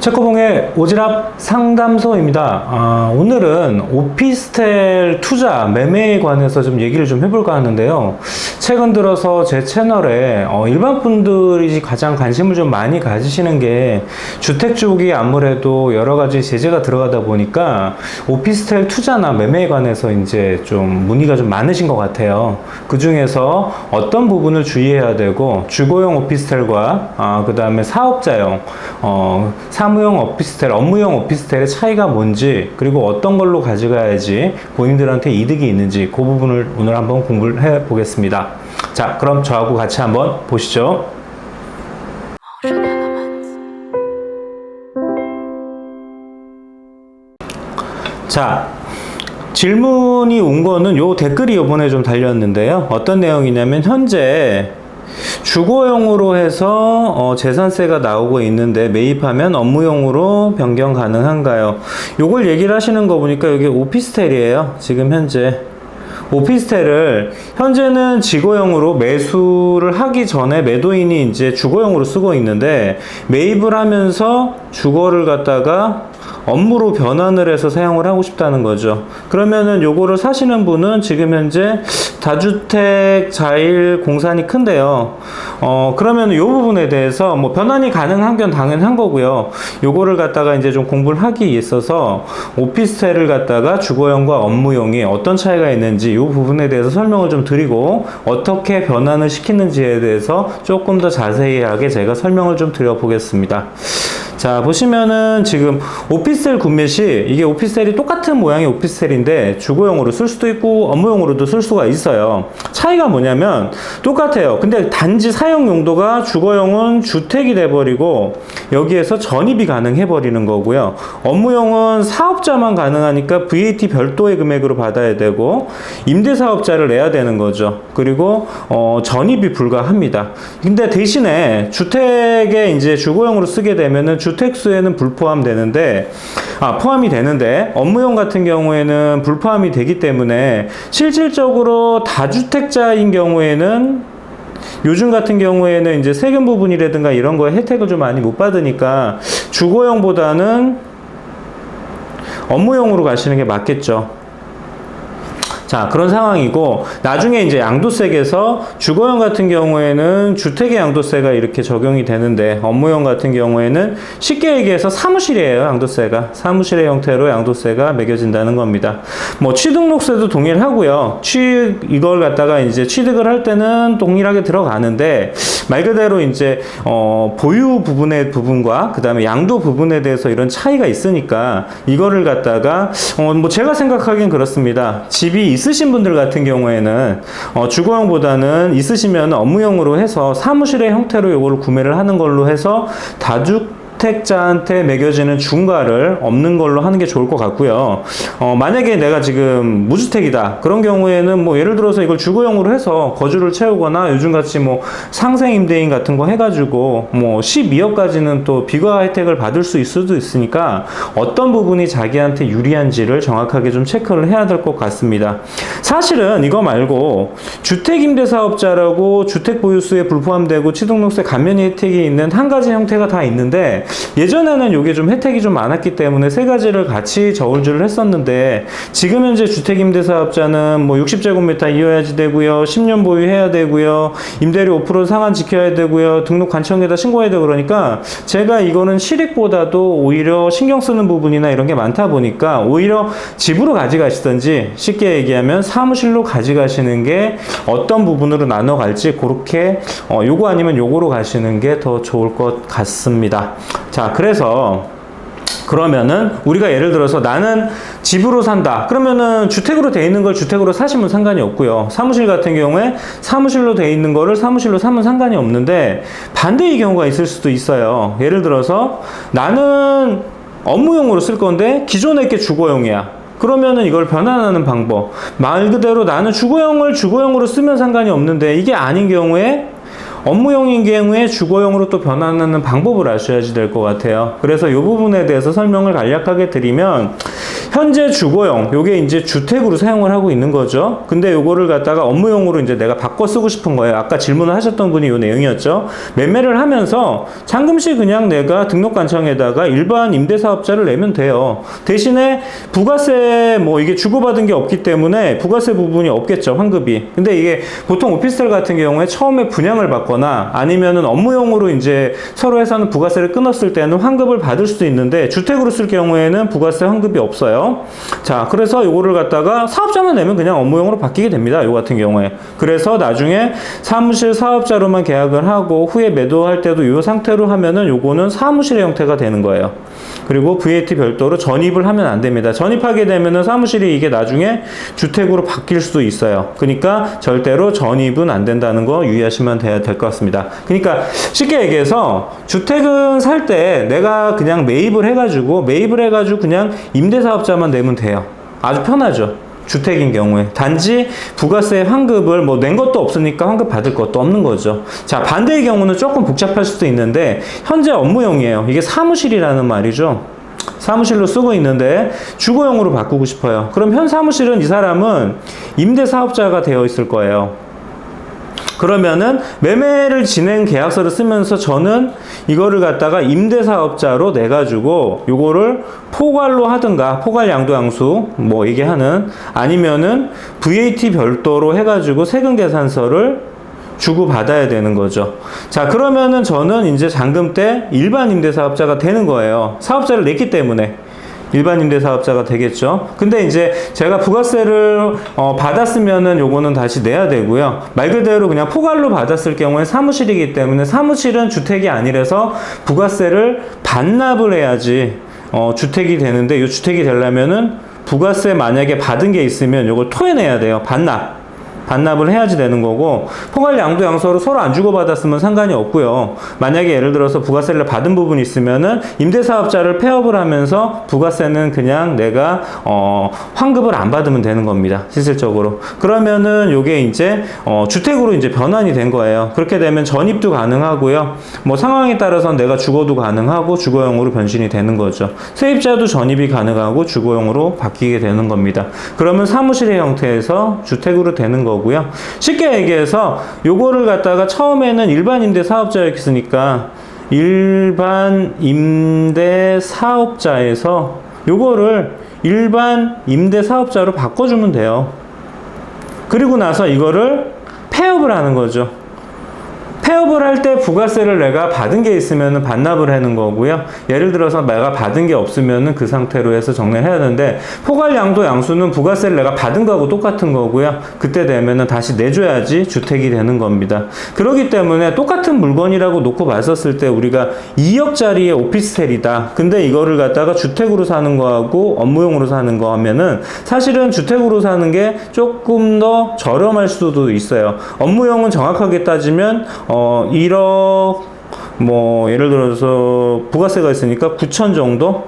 체코봉의 오지랖 상담소입니다. 오늘은 오피스텔 투자 매매에 관해서 좀 얘기를 좀 해볼까 하는데요. 최근 들어서 제 채널에 일반 분들이 가장 관심을 좀 많이 가지시는 게 주택 쪽이 아무래도 여러 가지 제재가 들어가다 보니까 오피스텔 투자나 매매에 관해서 이제 좀 문의가 좀 많으신 것 같아요. 그 중에서 어떤 부분을 주의해야 되고 주거용 오피스텔과 그 다음에 사업자용 사무용 오피스텔, 업무용 오피스텔의 차이가 뭔지, 그리고 어떤 걸로 가져가야지 본인들한테 이득이 있는지 그 부분을 오늘 한번 공부를 해 보겠습니다. 자, 그럼 저하고 같이 한번 보시죠. 자, 질문이 온 거는 요 댓글이 이번에 좀 달렸는데요. 어떤 내용이냐면 현재 주거용으로 해서 재산세가 나오고 있는데 매입하면 업무용으로 변경 가능한가요? 요걸 얘기를 하시는 거 보니까 여기 오피스텔이에요. 지금 현재 오피스텔을 현재는 지거용으로 매수를 하기 전에 매도인이 이제 주거용으로 쓰고 있는데 매입을 하면서 주거를 갖다가 업무로 변환을 해서 사용을 하고 싶다는 거죠. 그러면은 요거를 사시는 분은 지금 현재 다주택 자일 공산이 큰데요. 그러면 요 부분에 대해서 뭐 변환이 가능한 건 당연한 거고요. 요거를 갖다가 이제 좀 공부를 하기 있어서 오피스텔을 갖다가 주거용과 업무용이 어떤 차이가 있는지 요 부분에 대해서 설명을 좀 드리고 어떻게 변환을 시키는지에 대해서 조금 더 자세하게 제가 설명을 좀 드려보겠습니다. 자, 보시면은 지금 오피스텔 구매 시 이게 오피스텔이 똑같은 모양의 오피스텔인데 주거용으로 쓸 수도 있고 업무용으로도 쓸 수가 있어요. 차이가 뭐냐면 똑같아요. 근데 단지 사용 용도가 주거용은 주택이 돼버리고 여기에서 전입이 가능해 버리는 거고요. 업무용은 사업자만 가능하니까 VAT 별도의 금액으로 받아야 되고 임대사업자를 내야 되는 거죠. 그리고 전입이 불가합니다. 근데 대신에 주택에 이제 주거용으로 쓰게 되면은 주택수에는 불포함되는데 포함이 되는데 업무용 같은 경우에는 불포함이 되기 때문에 실질적으로 다주택자인 경우에는 요즘 같은 경우에는 이제 세금 부분이라든가 이런 거에 혜택을 좀 많이 못 받으니까 주거용보다는 업무용으로 가시는 게 맞겠죠. 자, 그런 상황이고 나중에 이제 양도세에서 주거용 같은 경우에는 주택의 양도세가 이렇게 적용이 되는데 업무용 같은 경우에는 쉽게 얘기해서 사무실이에요. 양도세가 사무실의 형태로 양도세가 매겨진다는 겁니다. 뭐 취등록세도 동일하고요. 이걸 갖다가 이제 취득을 할 때는 동일하게 들어가는데 말 그대로 이제 보유 부분의 부분과 그 다음에 양도 부분에 대해서 이런 차이가 있으니까 이거를 갖다가 뭐 제가 생각하기엔 그렇습니다. 집이 있으신 분들 같은 경우에는 주거용보다는 있으시면 업무용으로 해서 사무실의 형태로 이걸 구매를 하는 걸로 해서 다주택자한테 매겨지는 중과를 없는 걸로 하는 게 좋을 것 같고요. 만약에 내가 지금 무주택이다 그런 경우에는 뭐 예를 들어서 이걸 주거용으로 해서 거주를 채우거나 요즘같이 뭐 상생임대인 같은 거 해가지고 뭐 12억까지는 또 비과 혜택을 받을 수 있을 수도 있으니까 어떤 부분이 자기한테 유리한지를 정확하게 좀 체크를 해야 될 것 같습니다. 사실은 이거 말고 주택임대사업자라고 주택보유수에 불포함되고 취등록세 감면 혜택이 있는 한 가지 형태가 다 있는데 예전에는 이게 좀 혜택이 좀 많았기 때문에 세 가지를 같이 저울질을 했었는데 지금 현재 주택임대사업자는 뭐 60제곱미터 이어야지 되고요. 10년 보유해야 되고요. 임대료 5% 상한 지켜야 되고요. 등록 관청에다 신고해야 되고 그러니까 제가 이거는 실익보다도 오히려 신경 쓰는 부분이나 이런 게 많다 보니까 오히려 집으로 가져가시든지 쉽게 얘기하면 사무실로 가져가시는 게 어떤 부분으로 나눠 갈지 그렇게 요거 아니면 요거로 가시는 게 더 좋을 것 같습니다. 자, 그러면은 우리가 예를 들어서 나는 집으로 산다. 그러면은 주택으로 돼 있는 걸 주택으로 사시면 상관이 없고요. 사무실 같은 경우에 사무실로 돼 있는 거를 사무실로 사면 상관이 없는데 반대의 경우가 있을 수도 있어요. 예를 들어서 나는 업무용으로 쓸 건데 기존에 게 주거용이야. 그러면은 이걸 변환하는 방법. 말 그대로 나는 주거용을 주거용으로 쓰면 상관이 없는데 이게 아닌 경우에 업무용인 경우에 주거용으로 또 변환하는 방법을 아셔야지 될 것 같아요. 그래서 이 부분에 대해서 설명을 간략하게 드리면, 현재 주거용, 요게 이제 주택으로 사용을 하고 있는 거죠. 근데 요거를 갖다가 업무용으로 이제 내가 바꿔 쓰고 싶은 거예요. 아까 질문을 하셨던 분이 요 내용이었죠. 매매를 하면서 잔금시 그냥 내가 등록관청에다가 일반 임대사업자를 내면 돼요. 대신에 부가세 뭐 이게 주고받은 게 없기 때문에 부가세 부분이 없겠죠, 환급이. 근데 이게 보통 오피스텔 같은 경우에 처음에 분양을 받거나 아니면은 업무용으로 이제 서로 해서는 부가세를 끊었을 때는 환급을 받을 수도 있는데, 주택으로 쓸 경우에는 부가세 환급이 없어요. 자, 그래서 요거를 갖다가 사업자만 내면 그냥 업무용으로 바뀌게 됩니다. 요 같은 경우에. 그래서 나중에 사무실 사업자로만 계약을 하고 후에 매도할 때도 요 상태로 하면은 요거는 사무실의 형태가 되는 거예요. 그리고 VAT 별도로 전입을 하면 안 됩니다. 전입하게 되면은 사무실이 이게 나중에 주택으로 바뀔 수도 있어요. 그러니까 절대로 전입은 안 된다는 거 유의하시면 될 것 같습니다. 그러니까 쉽게 얘기해서 주택은 살 때 내가 그냥 매입을 해가지고 그냥 임대사업자만 내면 돼요. 아주 편하죠. 주택인 경우에. 단지 부가세 환급을 뭐 낸 것도 없으니까 환급 받을 것도 없는 거죠. 자, 반대의 경우는 조금 복잡할 수도 있는데, 현재 업무용이에요. 이게 사무실이라는 말이죠. 사무실로 쓰고 있는데 주거용으로 바꾸고 싶어요. 그럼 현 사무실은 이 사람은 임대사업자가 되어 있을 거예요. 그러면은 매매를 진행 계약서를 쓰면서 저는 이거를 갖다가 임대사업자로 내가지고 요거를 포괄로 하든가, 포괄 양도 양수 뭐 이게 하는, 아니면은 VAT 별도로 해가지고 세금 계산서를 주고 받아야 되는 거죠. 자, 그러면은 저는 이제 잔금 때 일반 임대사업자가 되는 거예요. 사업자를 냈기 때문에. 일반 임대사업자가 되겠죠. 근데 이제 제가 부가세를 받았으면은 요거는 다시 내야 되고요. 말 그대로 그냥 포괄로 받았을 경우에 사무실이기 때문에, 사무실은 주택이 아니라서 부가세를 반납을 해야지 주택이 되는데, 요 주택이 되려면은 부가세 만약에 받은 게 있으면 요걸 토해내야 돼요. 반납을 해야지 되는 거고, 포괄 양도 양수로 서로 안 주고받았으면 상관이 없고요. 만약에 예를 들어서 부가세를 받은 부분이 있으면은 임대사업자를 폐업을 하면서 부가세는 그냥 내가 환급을 안 받으면 되는 겁니다. 실질적으로. 그러면은 요게 이제 주택으로 이제 변환이 된 거예요. 그렇게 되면 전입도 가능하고요. 뭐 상황에 따라서는 내가 주거도 가능하고 주거용으로 변신이 되는 거죠. 세입자도 전입이 가능하고 주거용으로 바뀌게 되는 겁니다. 그러면 사무실의 형태에서 주택으로 되는 거고, 고요. 쉽게 얘기해서 요거를 갖다가 처음에는 일반 임대 사업자였으니까 일반 임대 사업자에서 요거를 일반 임대 사업자로 바꿔주면 돼요. 그리고 나서 이거를 폐업을 하는 거죠. 폐업을 할 때 부가세를 내가 받은 게 있으면 반납을 하는 거고요. 예를 들어서 내가 받은 게 없으면 그 상태로 해서 정리를 해야 되는데, 포괄 양도 양수는 부가세를 내가 받은 거하고 똑같은 거고요. 그때 되면은 다시 내줘야지 주택이 되는 겁니다. 그렇기 때문에 똑같은 물건이라고 놓고 봤었을 때 우리가 2억짜리의 오피스텔이다. 근데 이거를 갖다가 주택으로 사는 거하고 업무용으로 사는 거 하면은 사실은 주택으로 사는 게 조금 더 저렴할 수도 있어요. 업무용은 정확하게 따지면 1억 뭐 예를 들어서 부가세가 있으니까 9천 정도,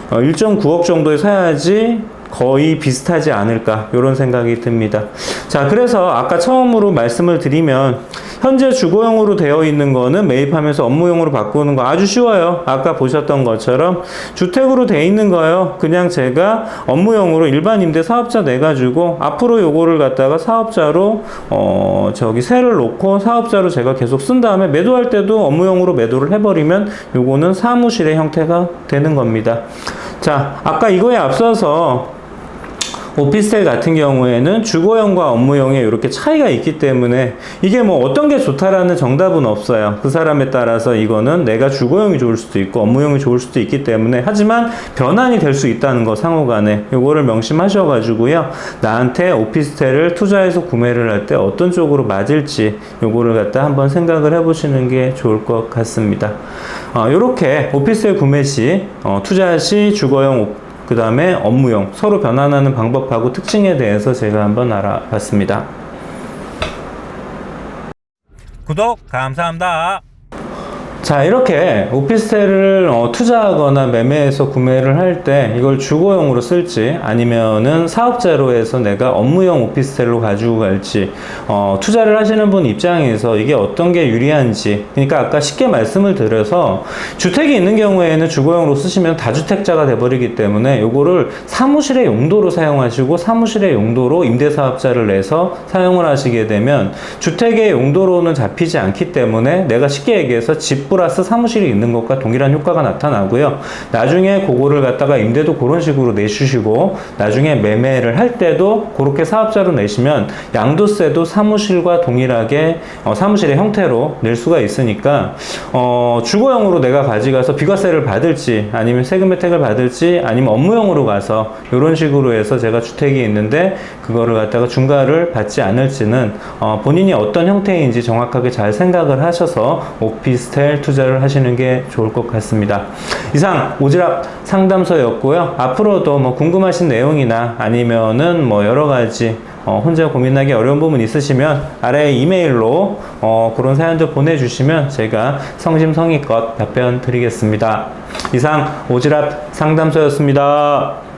1.9억 정도에 사야지 거의 비슷하지 않을까, 이런 생각이 듭니다. 자, 그래서 아까 처음으로 말씀을 드리면, 현재 주거용으로 되어 있는 거는 매입하면서 업무용으로 바꾸는 거 아주 쉬워요. 아까 보셨던 것처럼 주택으로 되어 있는 거요. 그냥 제가 업무용으로 일반 임대 사업자 내가지고 앞으로 요거를 갖다가 사업자로 세를 놓고 사업자로 제가 계속 쓴 다음에 매도할 때도 업무용으로 매도를 해버리면 요거는 사무실의 형태가 되는 겁니다. 자, 아까 이거에 앞서서 오피스텔 같은 경우에는 주거용과 업무용에 이렇게 차이가 있기 때문에 이게 뭐 어떤 게 좋다라는 정답은 없어요. 그 사람에 따라서 이거는 내가 주거용이 좋을 수도 있고 업무용이 좋을 수도 있기 때문에, 하지만 변환이 될 수 있다는 거 상호간에 요거를 명심하셔가지고요. 나한테 오피스텔을 투자해서 구매를 할 때 어떤 쪽으로 맞을지 요거를 갖다 한번 생각을 해보시는 게 좋을 것 같습니다. 요렇게 오피스텔 구매 시, 투자 시 주거용, 그 다음에 업무용 서로 변환하는 방법하고 특징에 대해서 제가 한번 알아봤습니다. 구독 감사합니다. 자, 이렇게 오피스텔을 투자하거나 매매해서 구매를 할 때 이걸 주거용으로 쓸지 아니면은 사업자로 해서 내가 업무용 오피스텔로 가지고 갈지 투자를 하시는 분 입장에서 이게 어떤 게 유리한지, 그러니까 아까 쉽게 말씀을 드려서 주택이 있는 경우에는 주거용으로 쓰시면 다주택자가 돼버리기 때문에 요거를 사무실의 용도로 사용하시고 사무실의 용도로 임대사업자를 내서 사용을 하시게 되면 주택의 용도로는 잡히지 않기 때문에 내가 쉽게 얘기해서 집 플러스 사무실이 있는 것과 동일한 효과가 나타나고요. 나중에 그거를 갖다가 임대도 그런 식으로 내주시고 나중에 매매를 할 때도 그렇게 사업자로 내시면 양도세도 사무실과 동일하게 사무실의 형태로 낼 수가 있으니까 주거용으로 내가 가져가서 비과세를 받을지 아니면 세금 혜택을 받을지 아니면 업무용으로 가서 이런 식으로 해서 제가 주택이 있는데 그거를 갖다가 중과를 받지 않을지는 본인이 어떤 형태인지 정확하게 잘 생각을 하셔서 오피스텔 투자를 하시는 게 좋을 것 같습니다. 이상 오지랖 상담소였고요. 앞으로도 뭐 궁금하신 내용이나 아니면은 뭐 여러 가지 혼자 고민하기 어려운 부분 있으시면 아래 이메일로 그런 사연들 보내주시면 제가 성심성의껏 답변 드리겠습니다. 이상 오지랖 상담소였습니다.